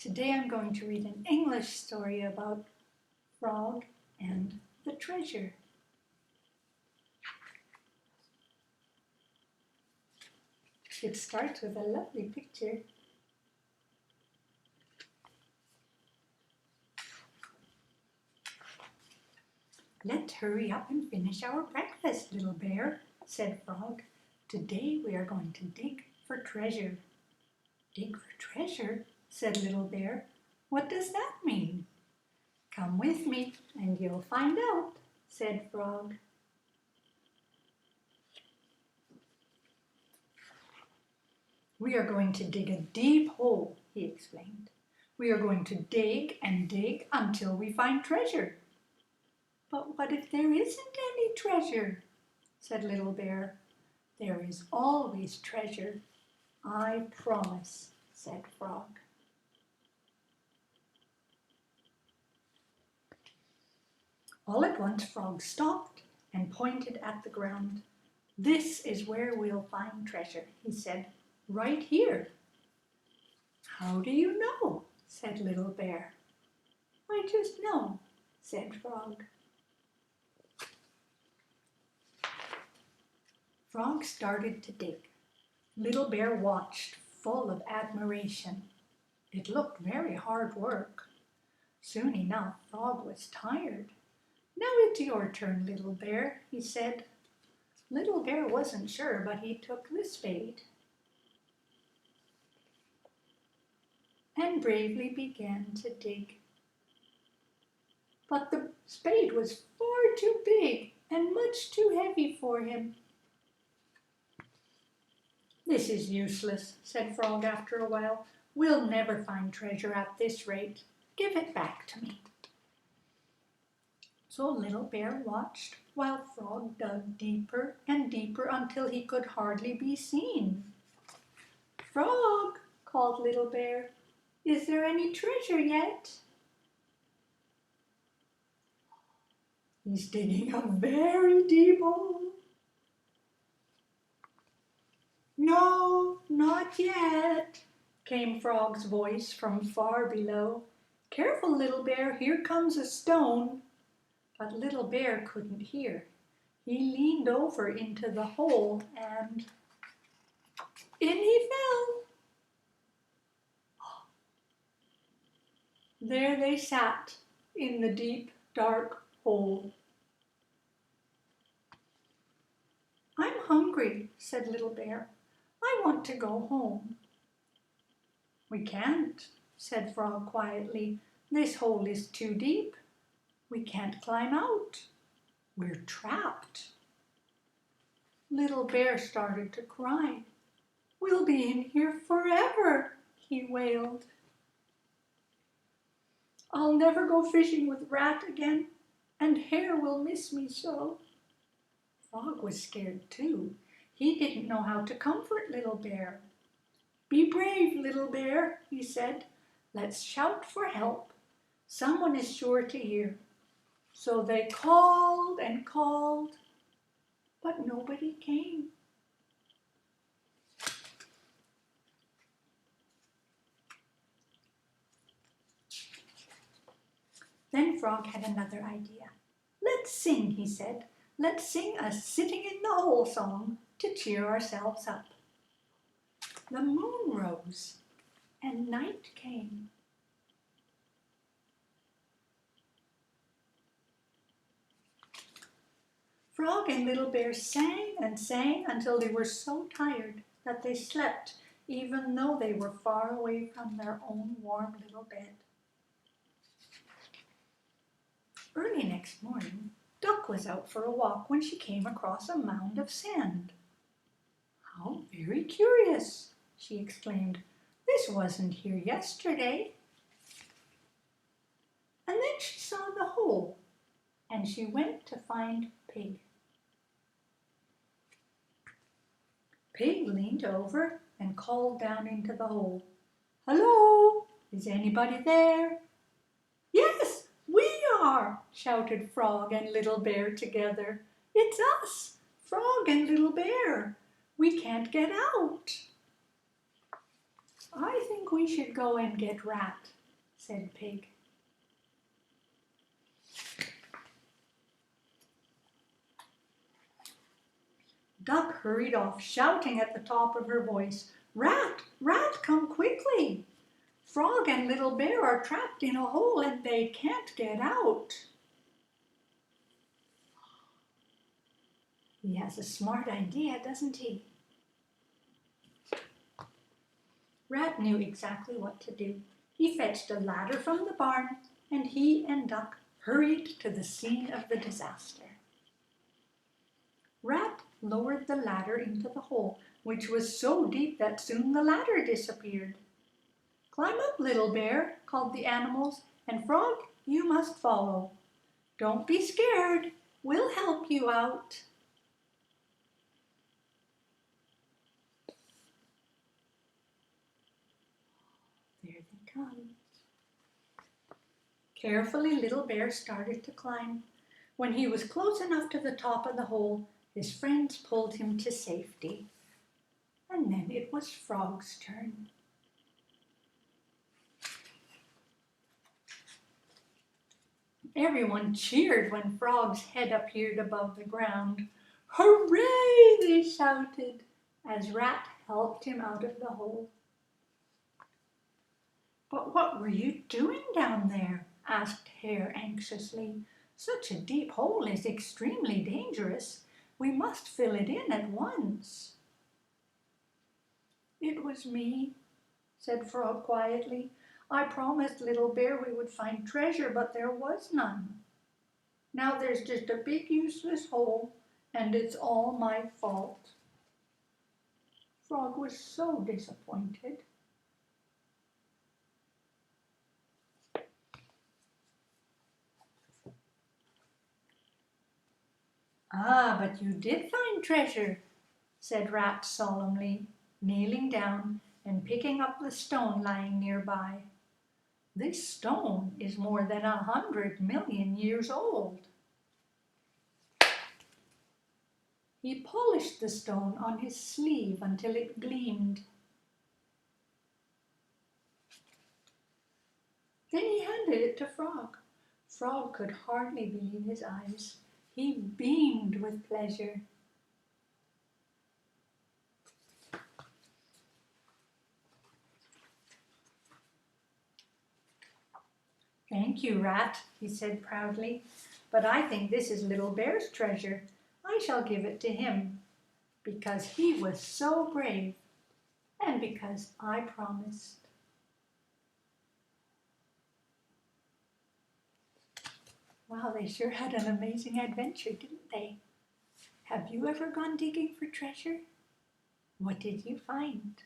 Today I'm going to read an English story about Frog and the Treasure. It starts with a lovely picture. "Let's hurry up and finish our breakfast, little bear," said Frog. "Today we are going to dig for treasure." "Dig for treasure?" said Little Bear. "What does that mean?" "Come with me and you'll find out," said Frog. "We are going to dig a deep hole," he explained. "We are going to dig and dig until we find treasure." "But what if there isn't any treasure?" said Little Bear. "There is always treasure, I promise," said Frog. All at once Frog stopped and pointed at the ground. "This is where we'll find treasure," he said. "Right here." "How do you know?" said Little Bear. "I just know," said Frog. Frog started to dig. Little Bear watched, full of admiration. It looked very hard work. Soon enough, Frog was tired. "Now it's your turn, Little Bear," he said. Little Bear wasn't sure, but he took the spade and bravely began to dig. But the spade was far too big and much too heavy for him. "This is useless," said Frog after a while. "We'll never find treasure at this rate. Give it back to me." So Little Bear watched while Frog dug deeper and deeper until he could hardly be seen. "Frog," called Little Bear, "is there any treasure yet?" "He's digging a very deep hole." "No, not yet," came Frog's voice from far below. "Careful, Little Bear, here comes a stone." But Little Bear couldn't hear. He leaned over into the hole and in he fell. There they sat in the deep, dark hole. "I'm hungry," said Little Bear. "I want to go home." "We can't," said Frog quietly. "This hole is too deep. We can't climb out. We're trapped." Little Bear started to cry. "We'll be in here forever," he wailed. "I'll never go fishing with Rat again, and Hare will miss me so." Frog was scared too. He didn't know how to comfort Little Bear. "Be brave, Little Bear," he said. "Let's shout for help. Someone is sure to hear." So they called and called, but nobody came. Then Frog had another idea. "Let's sing," he said. "Let's sing a sitting in the hole song to cheer ourselves up." The moon rose and night came. Frog and Little Bear sang and sang until they were so tired that they slept, even though they were far away from their own warm little bed. Early next morning, Duck was out for a walk when she came across a mound of sand. "How very curious," she exclaimed. "This wasn't here yesterday." And then she saw the hole, and she went to find Pig. Pig leaned over and called down into the hole. "Hello, is anybody there?" "Yes, we are," shouted Frog and Little Bear together. "It's us, Frog and Little Bear. We can't get out." I think we should go and get Rat, said Pig. Duck hurried off, shouting at the top of her voice, Rat, Rat, come quickly! Frog and Little Bear are trapped in a hole and they can't get out. He has a smart idea, doesn't he? Rat knew exactly what to do. He fetched a ladder from the barn and he and Duck hurried to the scene of the disaster. Rat lowered the ladder into the hole, which was so deep that soon the ladder disappeared. Climb up, Little Bear, called the animals, and Frog, you must follow. Don't be scared, we'll help you out. There they come. Carefully, Little Bear started to climb. When he was close enough to the top of the hole, his friends pulled him to safety. And then it was Frog's turn. Everyone cheered when Frog's head appeared above the ground. Hooray, they shouted, as Rat helped him out of the hole. But what were you doing down there? Asked Hare anxiously. Such a deep hole is extremely dangerous. We must fill it in at once. It was me, said Frog quietly. I promised Little Bear we would find treasure, but there was none. Now there's just a big useless hole, and it's all my fault. Frog was so disappointed. Ah, but you did find treasure, said Rat solemnly, kneeling down and picking up the stone lying nearby. This stone is more than 100 million years old. He polished the stone on his sleeve until it gleamed. Then he handed it to Frog. Frog could hardly believe his eyes. He beamed with pleasure. Thank you, Rat, he said proudly, but I think this is Little Bear's treasure. I shall give it to him, because he was so brave, and because I promised. Wow, they sure had an amazing adventure, didn't they? Have you ever gone digging for treasure? What did you find?